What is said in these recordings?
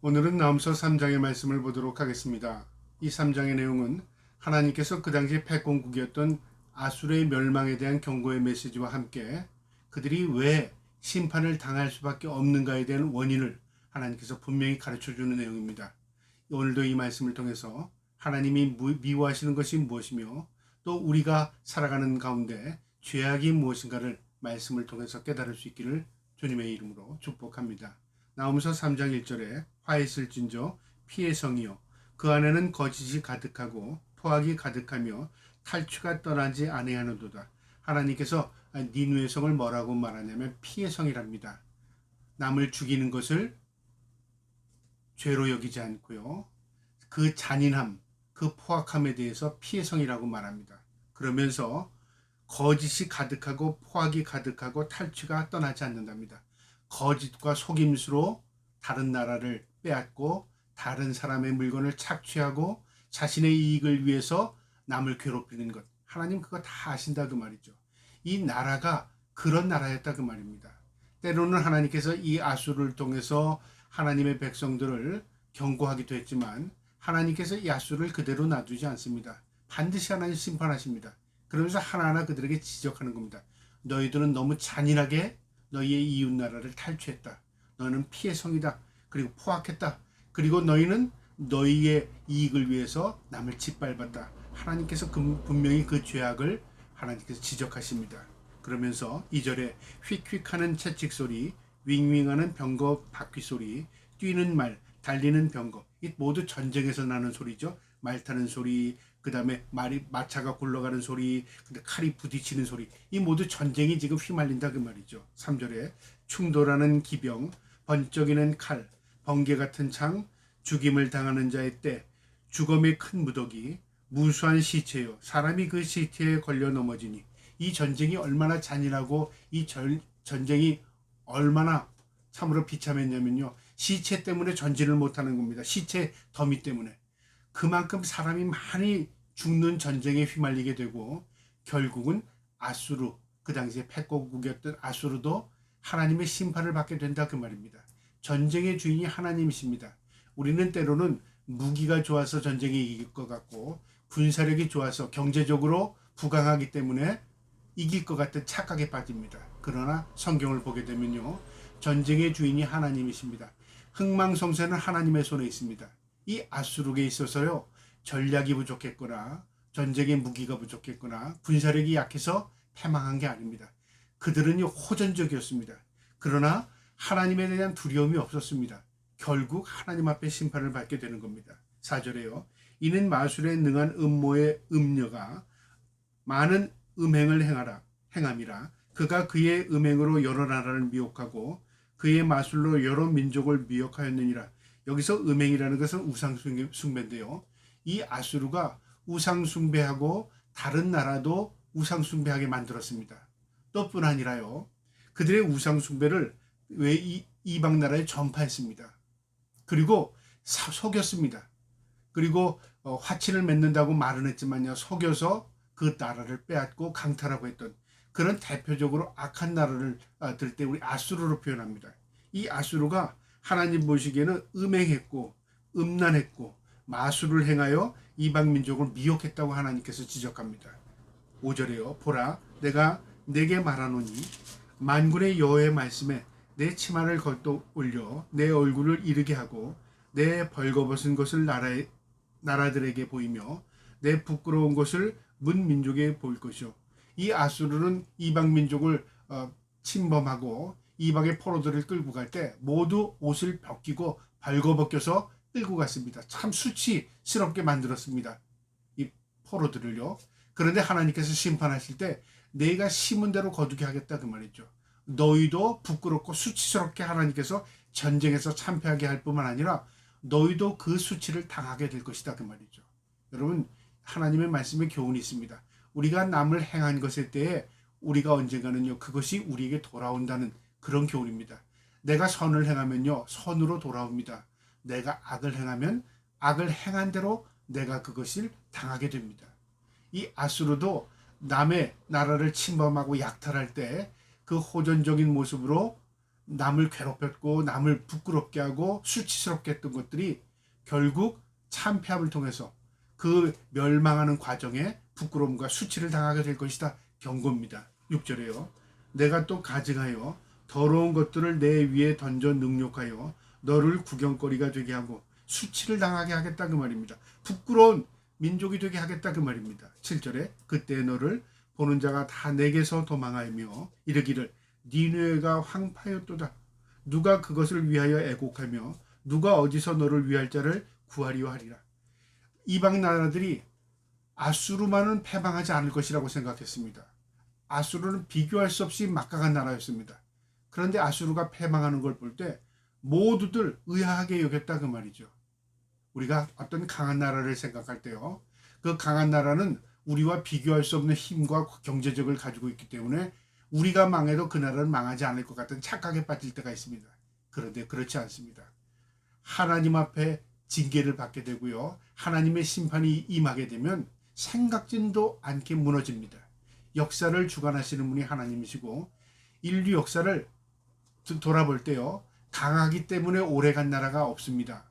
오늘은 나훔서 3장의 말씀을 보도록 하겠습니다. 이 3장의 내용은 하나님께서 그 당시 패권국이었던 아수르의 멸망에 대한 경고의 메시지와 함께 그들이 왜 심판을 당할 수밖에 없는가에 대한 원인을 하나님께서 분명히 가르쳐주는 내용입니다. 오늘도 이 말씀을 통해서 하나님이 미워하시는 것이 무엇이며 또 우리가 살아가는 가운데 죄악이 무엇인가를 말씀을 통해서 깨달을 수 있기를 주님의 이름으로 축복합니다. 나훔서 3장 1절에 화 있을진저 피의 성이요 그 안에는 거짓이 가득하고 포악이 가득하며 탈취가 떠나지 아니하는도다. 하나님께서 니누의 성을 뭐라고 말하냐면 피의 성이랍니다. 남을 죽이는 것을 죄로 여기지 않고요. 그 잔인함, 그 포악함에 대해서 피의 성이라고 말합니다. 그러면서 거짓이 가득하고 포악이 가득하고 탈취가 떠나지 않는답니다. 거짓과 속임수로 다른 나라를 빼앗고 다른 사람의 물건을 착취하고 자신의 이익을 위해서 남을 괴롭히는 것. 하나님 그거 다 아신다 그 말이죠. 이 나라가 그런 나라였다 그 말입니다. 때로는 하나님께서 이 아수르를 통해서 하나님의 백성들을 경고하기도 했지만 하나님께서 이 아수르를 그대로 놔두지 않습니다. 반드시 하나님 심판하십니다. 그러면서 하나하나 그들에게 지적하는 겁니다. 너희들은 너무 잔인하게 너희의 이웃 나라를 탈취했다. 너는 피의 성이다. 그리고 포악했다. 그리고 너희는 너희의 이익을 위해서 남을 짓밟았다. 하나님께서 분명히 그 죄악을 하나님께서 지적하십니다. 그러면서 2절에 휙휙하는 채찍 소리, 윙윙하는 병거 바퀴 소리, 뛰는 말, 달리는 병거, 이 모두 전쟁에서 나는 소리죠. 말 타는 소리, 그 다음에 마차가 굴러가는 소리, 근데 칼이 부딪히는 소리, 이 모두 전쟁이 지금 휘말린다 그 말이죠. 3절에 충돌하는 기병, 번쩍이는 칼, 번개 같은 창, 죽임을 당하는 자의 때, 죽음의 큰 무더기, 무수한 시체요. 사람이 그 시체에 걸려 넘어지니 이 전쟁이 얼마나 잔인하고 이 전쟁이 얼마나 참으로 비참했냐면요. 시체 때문에 전진을 못하는 겁니다. 시체 더미 때문에. 그만큼 사람이 많이 죽는 전쟁에 휘말리게 되고 결국은 아수르, 그 당시에 패권국이었던 아수르도 하나님의 심판을 받게 된다 그 말입니다. 전쟁의 주인이 하나님이십니다. 우리는 때로는 무기가 좋아서 전쟁에 이길 것 같고 군사력이 좋아서 경제적으로 부강하기 때문에 이길 것 같은 착각에 빠집니다. 그러나 성경을 보게 되면요. 전쟁의 주인이 하나님이십니다. 흥망성쇠는 하나님의 손에 있습니다. 이 아수르에 있어서요. 전략이 부족했거나 전쟁의 무기가 부족했거나 군사력이 약해서 패망한 게 아닙니다. 그들은 호전적이었습니다. 그러나 하나님에 대한 두려움이 없었습니다. 결국 하나님 앞에 심판을 받게 되는 겁니다. 4절에요. 이는 마술에 능한 음모의 음녀가 많은 음행을 행함이라. 그가 그의 음행으로 여러 나라를 미혹하고 그의 마술로 여러 민족을 미혹하였느니라. 여기서 음행이라는 것은 우상숭배인데요. 이 아수르가 우상숭배하고 다른 나라도 우상숭배하게 만들었습니다. 또 뿐 아니라요. 그들의 우상숭배를 왜 이방 나라에 전파했습니다. 그리고 속였습니다. 그리고 화친을 맺는다고 말은 했지만요. 속여서 그 나라를 빼앗고 강탈하고 했던 그런 대표적으로 악한 나라를 들 때 우리 아수르로 표현합니다. 이 아수르가 하나님 보시기에는 음행했고 음란했고 마술을 행하여 이방 민족을 미혹했다고 하나님께서 지적합니다. 5절에요. 보라 내가 내게 말하노니 만군의 여호와의 말씀에 내 치마를 걷어 올려 내 얼굴을 이르게 하고 내 벌거벗은 것을 나라들에게 보이며 내 부끄러운 것을 문 민족에 보일 것이요. 이 아수르는 이방 민족을 침범하고 이방의 포로들을 끌고 갈 때 모두 옷을 벗기고 벌거벗겨서 끌고 갔습니다. 참 수치스럽게 만들었습니다. 이 포로들을요. 그런데 하나님께서 심판하실 때 내가 심은 대로 거두게 하겠다 그 말이죠. 너희도 부끄럽고 수치스럽게 하나님께서 전쟁에서 참패하게 할 뿐만 아니라 너희도 그 수치를 당하게 될 것이다 그 말이죠. 여러분 하나님의 말씀에 교훈이 있습니다. 우리가 남을 행한 것에 대해 우리가 언젠가는요 그것이 우리에게 돌아온다는 그런 교훈입니다. 내가 선을 행하면요 선으로 돌아옵니다. 내가 악을 행하면 악을 행한 대로 내가 그것을 당하게 됩니다. 이 아수르도 남의 나라를 침범하고 약탈할 때 그 호전적인 모습으로 남을 괴롭혔고 남을 부끄럽게 하고 수치스럽게 했던 것들이 결국 참패함을 통해서 그 멸망하는 과정에 부끄러움과 수치를 당하게 될 것이다. 경고입니다. 6절에요. 내가 또 가증하여 더러운 것들을 내 위에 던져 능욕하여 너를 구경거리가 되게 하고 수치를 당하게 하겠다 그 말입니다. 부끄러운 민족이 되게 하겠다 그 말입니다. 7절에 그때 너를 보는 자가 다 내게서 도망하며 이르기를 니느웨가 황폐하였도다. 누가 그것을 위하여 애곡하며 누가 어디서 너를 위할 자를 구하리오 하리라. 이방 나라들이 아수르만은 패망하지 않을 것이라고 생각했습니다. 아수르는 비교할 수 없이 막강한 나라였습니다. 그런데 아수르가 패망하는 걸 볼 때 모두들 의아하게 여겼다 그 말이죠. 우리가 어떤 강한 나라를 생각할 때요. 그 강한 나라는 우리와 비교할 수 없는 힘과 경제력을 가지고 있기 때문에 우리가 망해도 그 나라는 망하지 않을 것 같은 착각에 빠질 때가 있습니다. 그런데 그렇지 않습니다. 하나님 앞에 징계를 받게 되고요. 하나님의 심판이 임하게 되면 생각지도 않게 무너집니다. 역사를 주관하시는 분이 하나님이시고 인류 역사를 돌아볼 때요. 강하기 때문에 오래간 나라가 없습니다.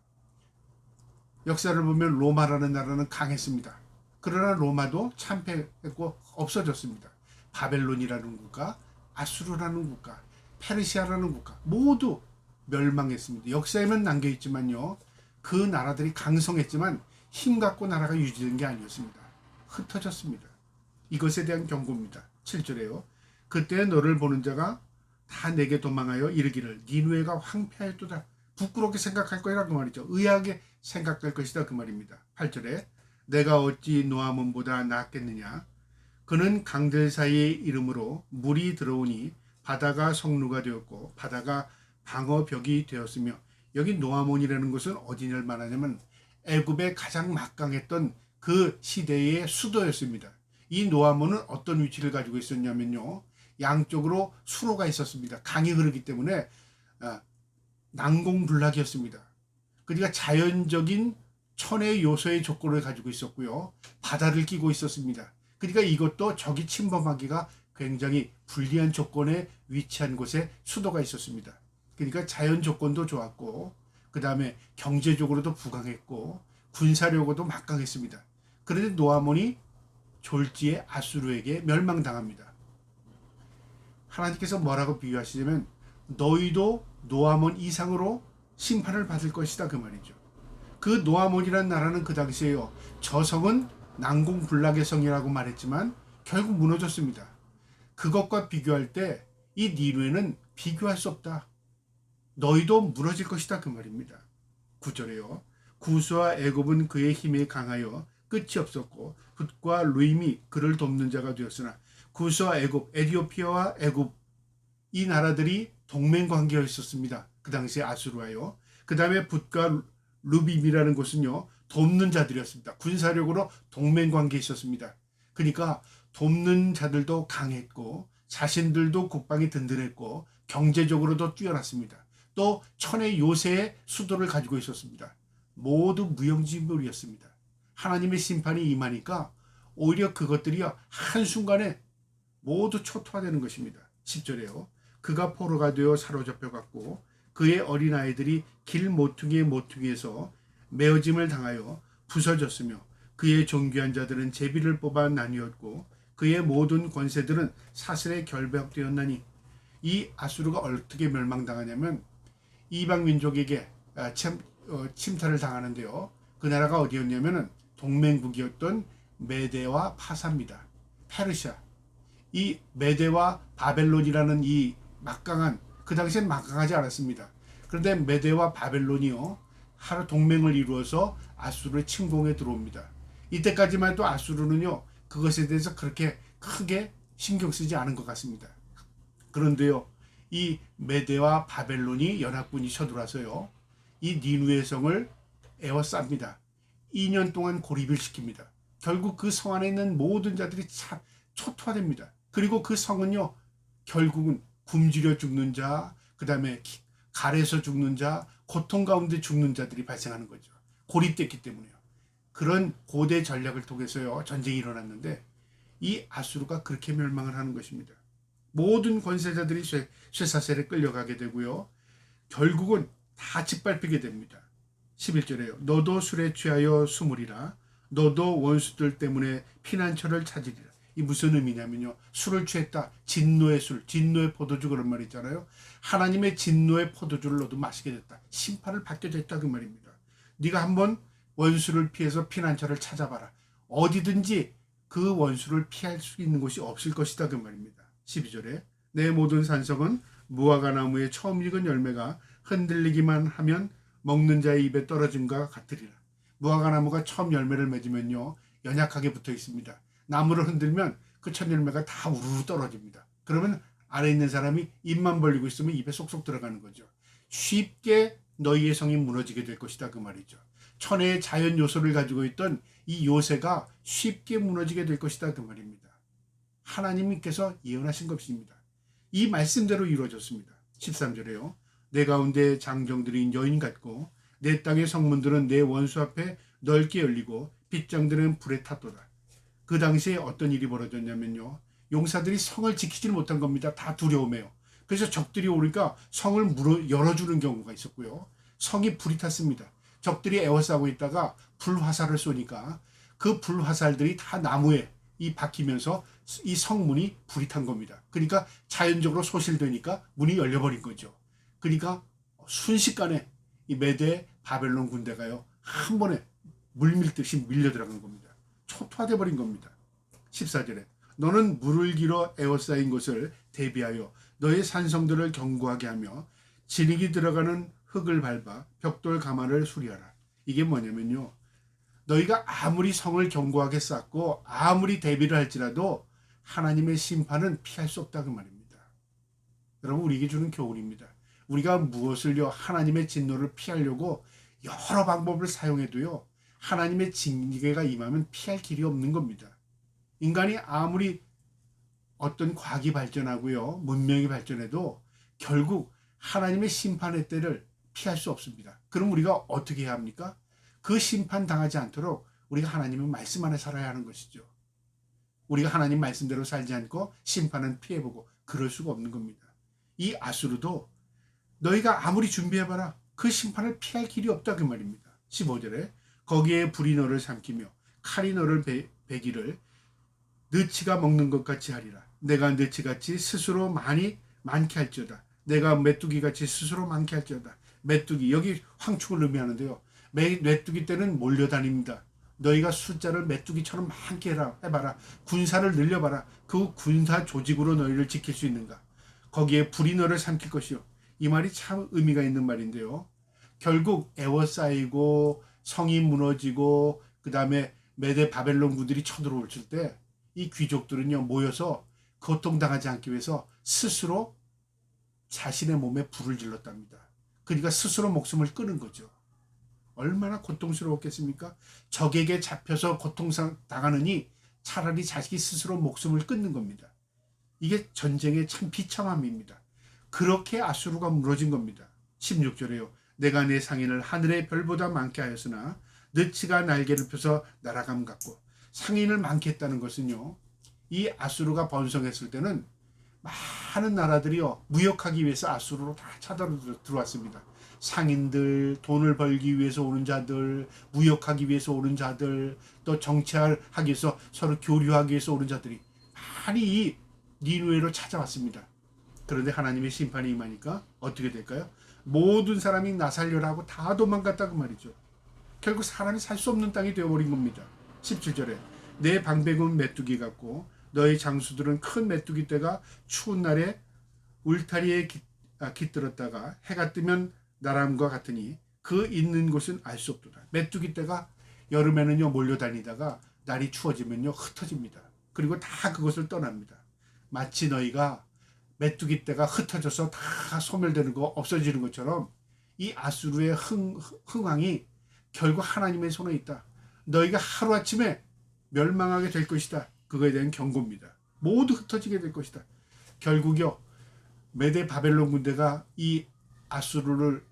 역사를 보면 로마라는 나라는 강했습니다. 그러나 로마도 참패했고 없어졌습니다. 바벨론이라는 국가, 아수르라는 국가, 페르시아라는 국가 모두 멸망했습니다. 역사에는 남겨있지만요. 그 나라들이 강성했지만 힘 갖고 나라가 유지된 게 아니었습니다. 흩어졌습니다. 이것에 대한 경고입니다. 7절에요. 그때 너를 보는 자가 다 내게 도망하여 이르기를 니느웨가 황폐하였도다. 부끄럽게 생각할 거라고 말이죠. 의아하게 생각될 것이다 그 말입니다. 8절에 내가 어찌 노아몬보다 낫겠느냐. 그는 강들 사이의 이름으로 물이 들어오니 바다가 성루가 되었고 바다가 방어벽이 되었으며 여기 노아몬이라는 것은 어디를 말하냐면 애굽의 가장 막강했던 그 시대의 수도였습니다. 이 노아몬은 어떤 위치를 가지고 있었냐면요. 양쪽으로 수로가 있었습니다. 강이 흐르기 때문에 난공불락이었습니다. 그러니까 자연적인 천의 요소의 조건을 가지고 있었고요. 바다를 끼고 있었습니다. 그러니까 이것도 적이 침범하기가 굉장히 불리한 조건에 위치한 곳에 수도가 있었습니다. 그러니까 자연 조건도 좋았고 그 다음에 경제적으로도 부강했고 군사력으로도 막강했습니다. 그런데 노아몬이 졸지에 아수르에게 멸망당합니다. 하나님께서 뭐라고 비유하시냐면 너희도 노아몬 이상으로 심판을 받을 것이다 그 말이죠. 그 노아몬이라는 나라는 그 당시에요. 저 성은 난공불락의 성이라고 말했지만 결국 무너졌습니다. 그것과 비교할 때 이 니느웨는 비교할 수 없다. 너희도 무너질 것이다 그 말입니다. 9절에요. 구스와 애굽은 그의 힘에 강하여 끝이 없었고 붓과 루임이 그를 돕는 자가 되었으나 구스와 애굽, 에디오피아와 애굽 이 나라들이 동맹 관계가 있었습니다. 그 당시에 아수르와요. 그 다음에 붓과 루빔이라는 곳은요. 돕는 자들이었습니다. 군사력으로 동맹 관계에 있었습니다. 그러니까 돕는 자들도 강했고 자신들도 국방이 든든했고 경제적으로도 뛰어났습니다. 또 천의 요새의 수도를 가지고 있었습니다. 모두 무용지물이었습니다. 하나님의 심판이 임하니까 오히려 그것들이 한순간에 모두 초토화되는 것입니다. 10절에요. 그가 포로가 되어 사로잡혀갔고 그의 어린아이들이 길 모퉁이의 모퉁이에서 메어짐을 당하여 부서졌으며 그의 존귀한 자들은 제비를 뽑아 나뉘었고 그의 모든 권세들은 사슬에 결박되었나니. 이 아수르가 어떻게 멸망당하냐면 이방 민족에게 침탈을 당하는데요. 그 나라가 어디였냐면 동맹국이었던 메대와 파사입니다. 페르시아. 이 메대와 바벨론이라는 이 막강한, 그 당시엔 막강하지 않았습니다. 그런데 메대와 바벨론이요 하루 동맹을 이루어서 아수르의 침공에 들어옵니다. 이때까지만 해도 아수르는요 그것에 대해서 그렇게 크게 신경 쓰지 않은 것 같습니다. 그런데요 이 메대와 바벨론이 연합군이 쳐들어와서요 이 니느웨 성을 에워쌉니다. 2년 동안 고립을 시킵니다. 결국 그 성 안에 있는 모든 자들이 초토화됩니다. 그리고 그 성은요 결국은 굶주려 죽는 자, 그 다음에 갈에서 죽는 자, 고통 가운데 죽는 자들이 발생하는 거죠. 고립됐기 때문에요. 그런 고대 전략을 통해서요 전쟁이 일어났는데 이 아수르가 그렇게 멸망을 하는 것입니다. 모든 권세자들이 쇠사슬에 끌려가게 되고요. 결국은 다 짓밟히게 됩니다. 11절에요. 너도 술에 취하여 숨으리라. 너도 원수들 때문에 피난처를 찾으리라. 이 무슨 의미냐면요. 술을 취했다. 진노의 술, 진노의 포도주 그런 말 있잖아요. 하나님의 진노의 포도주를 너도 마시게 됐다. 심판을 받게 됐다 그 말입니다. 네가 한번 원수를 피해서 피난처를 찾아봐라. 어디든지 그 원수를 피할 수 있는 곳이 없을 것이다 그 말입니다. 12절에 내 모든 산성은 무화과 나무의 처음 익은 열매가 흔들리기만 하면 먹는 자의 입에 떨어짐과 같으리라. 무화과 나무가 처음 열매를 맺으면요 연약하게 붙어 있습니다. 나무를 흔들면 그 첫 열매가 다 우르르 떨어집니다. 그러면 아래 있는 사람이 입만 벌리고 있으면 입에 쏙쏙 들어가는 거죠. 쉽게 너희의 성이 무너지게 될 것이다 그 말이죠. 천혜의 자연 요소를 가지고 있던 이 요새가 쉽게 무너지게 될 것이다 그 말입니다. 하나님께서 예언하신 것입니다. 이 말씀대로 이루어졌습니다. 13절에요. 내 가운데 장정들이 여인 같고 내 땅의 성문들은 내 원수 앞에 넓게 열리고 빗장들은 불에 탔도다. 그 당시에 어떤 일이 벌어졌냐면요. 용사들이 성을 지키지 못한 겁니다. 다 두려움에요. 그래서 적들이 오니까 성을 열어주는 경우가 있었고요. 성이 불이 탔습니다. 적들이 에워싸고 있다가 불화살을 쏘니까 그 불화살들이 다 나무에 박히면서 이 성문이 불이 탄 겁니다. 그러니까 자연적으로 소실되니까 문이 열려버린 거죠. 그러니까 순식간에 이 메대 바벨론 군대가요 한 번에 물밀듯이 밀려 들어간 겁니다. 초토화돼 버린 겁니다. 14절에 너는 물을 길어 에워싸인 곳을 대비하여 너의 산성들을 견고하게 하며 진흙이 들어가는 흙을 밟아 벽돌 가마를 수리하라. 이게 뭐냐면요. 너희가 아무리 성을 견고하게 쌓고 아무리 대비를 할지라도 하나님의 심판은 피할 수 없다 그 말입니다. 여러분 우리에게 주는 교훈입니다. 우리가 무엇을요 하나님의 진노를 피하려고 여러 방법을 사용해도요 하나님의 징계가 임하면 피할 길이 없는 겁니다. 인간이 아무리 어떤 과학이 발전하고요 문명이 발전해도 결국 하나님의 심판의 때를 피할 수 없습니다. 그럼 우리가 어떻게 해야 합니까? 그 심판 당하지 않도록 우리가 하나님의 말씀 안에 살아야 하는 것이죠. 우리가 하나님 말씀대로 살지 않고 심판은 피해보고 그럴 수가 없는 겁니다. 이 아수르도 너희가 아무리 준비해봐라 그 심판을 피할 길이 없다 그 말입니다. 15절에 거기에 불이 너를 삼키며 칼이 너를 베기를 느치가 먹는 것 같이 하리라. 내가 느치같이 스스로 많게 할지어다. 내가 메뚜기같이 스스로 많게 할지어다. 메뚜기 여기 황충을 의미하는데요. 메뚜기 때는 몰려다닙니다. 너희가 숫자를 메뚜기처럼 많게 해봐라. 군사를 늘려봐라. 그 군사 조직으로 너희를 지킬 수 있는가. 거기에 불이 너를 삼킬 것이요. 이 말이 참 의미가 있는 말인데요. 결국 에워싸이고 성이 무너지고 그 다음에 메대 바벨론 군들이 쳐들어올 때 이 귀족들은요 모여서 고통당하지 않기 위해서 스스로 자신의 몸에 불을 질렀답니다. 그러니까 스스로 목숨을 끊은 거죠. 얼마나 고통스러웠겠습니까? 적에게 잡혀서 고통당하느니 차라리 자식이 스스로 목숨을 끊는 겁니다. 이게 전쟁의 참 비참함입니다. 그렇게 아수르가 무너진 겁니다. 16절에요. 내가 내 상인을 하늘의 별보다 많게 하였으나 느치가 날개를 펴서 날아감 같고 상인을 많게 했다는 것은요. 이 아수르가 번성했을 때는 많은 나라들이요. 무역하기 위해서 아수르로 다 찾아들어왔습니다. 상인들, 돈을 벌기 위해서 오는 자들, 무역하기 위해서 오는 자들, 또 정치하기 위해서 서로 교류하기 위해서 오는 자들이 많이 이 니누에로 찾아왔습니다. 그런데 하나님의 심판이 임하니까 어떻게 될까요? 모든 사람이 나 살려라 하고 다 도망갔다고 말이죠. 결국 사람이 살 수 없는 땅이 되어버린 겁니다. 17절에 내 방백은 메뚜기 같고 너의 장수들은 큰 메뚜기 떼가 추운 날에 울타리에 깃들었다가 해가 뜨면 나람과 같으니 그 있는 곳은 알 수 없도다. 메뚜기 떼가 여름에는요 몰려다니다가 날이 추워지면요 흩어집니다. 그리고 다 그것을 떠납니다. 마치 너희가 메뚜기 떼가 흩어져서 다 소멸되는 거 없어지는 것처럼 이 아수르의 흥왕이 결국 하나님의 손에 있다. 너희가 하루아침에 멸망하게 될 것이다. 그거에 대한 경고입니다. 모두 흩어지게 될 것이다. 결국요 메대 바벨론 군대가 이 아수르를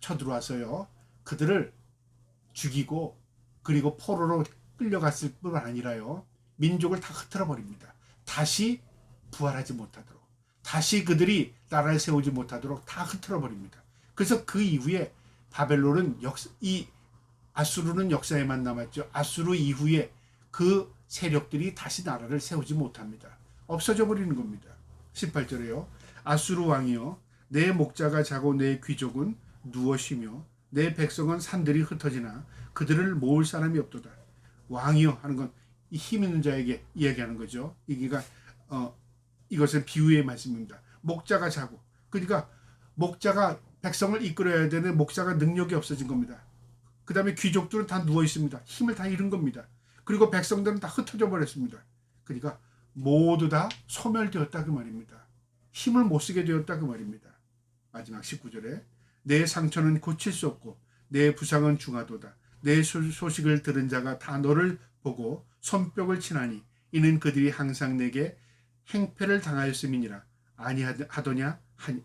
쳐들어와서요 그들을 죽이고 그리고 포로로 끌려갔을 뿐 아니라요 민족을 다 흩어버립니다. 다시 부활하지 못하도록 다시 그들이 나라를 세우지 못하도록 다 흩어져 버립니다. 그래서 그 이후에 바벨론은 이 아수르는 역사에만 남았죠. 아수르 이후에 그 세력들이 다시 나라를 세우지 못합니다. 없어져 버리는 겁니다. 18절에요. 아수르 왕이여 내 목자가 자고 내 귀족은 누워 쉬며 내 백성은 산들이 흩어지나 그들을 모을 사람이 없도다. 왕이여 하는 건 이 힘 있는 자에게 이야기하는 거죠. 이것은 비유의 말씀입니다. 목자가 자고, 그러니까 목자가 백성을 이끌어야 되는 목자가 능력이 없어진 겁니다. 그 다음에 귀족들은 다 누워 있습니다. 힘을 다 잃은 겁니다. 그리고 백성들은 다 흩어져 버렸습니다. 그러니까 모두 다 소멸되었다 그 말입니다. 힘을 못 쓰게 되었다 그 말입니다. 마지막 19절에 내 상처는 고칠 수 없고 내 부상은 중하도다. 내 소식을 들은 자가 다 너를 보고 손뼉을 치나니 이는 그들이 항상 내게 행패를 당하였음이니라. 아니하더냐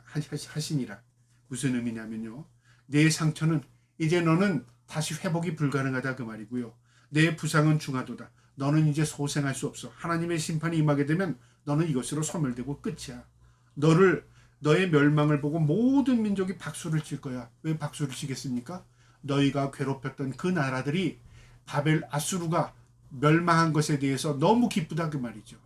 하시니라. 무슨 의미냐면요. 내 상처는 이제 너는 다시 회복이 불가능하다 그 말이고요. 내 부상은 중하도다. 너는 이제 소생할 수 없어. 하나님의 심판이 임하게 되면 너는 이것으로 소멸되고 끝이야. 너의 멸망을 보고 모든 민족이 박수를 칠 거야. 왜 박수를 치겠습니까? 너희가 괴롭혔던 그 나라들이 아수르가 멸망한 것에 대해서 너무 기쁘다 그 말이죠.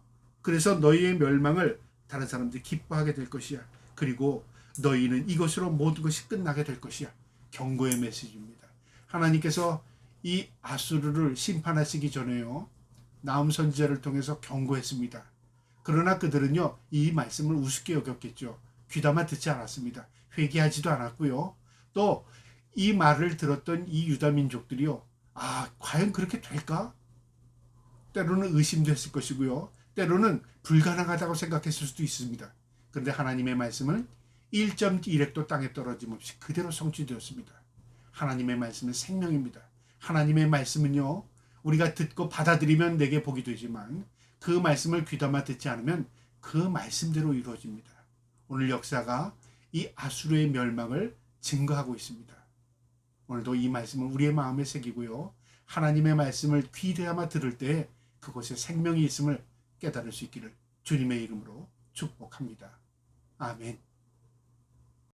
그래서 너희의 멸망을 다른 사람들이 기뻐하게 될 것이야. 그리고 너희는 이것으로 모든 것이 끝나게 될 것이야. 경고의 메시지입니다. 하나님께서 이 아수르를 심판하시기 전에요. 나훔 선지자를 통해서 경고했습니다. 그러나 그들은요. 이 말씀을 우습게 여겼겠죠. 귀담아 듣지 않았습니다. 회개하지도 않았고요. 또 이 말을 들었던 이 유다 민족들이요. 과연 그렇게 될까? 때로는 의심됐을 것이고요. 때로는 불가능하다고 생각했을 수도 있습니다. 그런데 하나님의 말씀은 1.1획도 땅에 떨어짐 없이 그대로 성취되었습니다. 하나님의 말씀은 생명입니다. 하나님의 말씀은요. 우리가 듣고 받아들이면 내게 복이 되지만 그 말씀을 귀담아 듣지 않으면 그 말씀대로 이루어집니다. 오늘 역사가 이 아수르의 멸망을 증거하고 있습니다. 오늘도 이 말씀을 우리의 마음에 새기고요. 하나님의 말씀을 귀대하며 들을 때 그곳에 생명이 있음을 깨달을 수 있기를 주님의 이름으로 축복합니다. 아멘.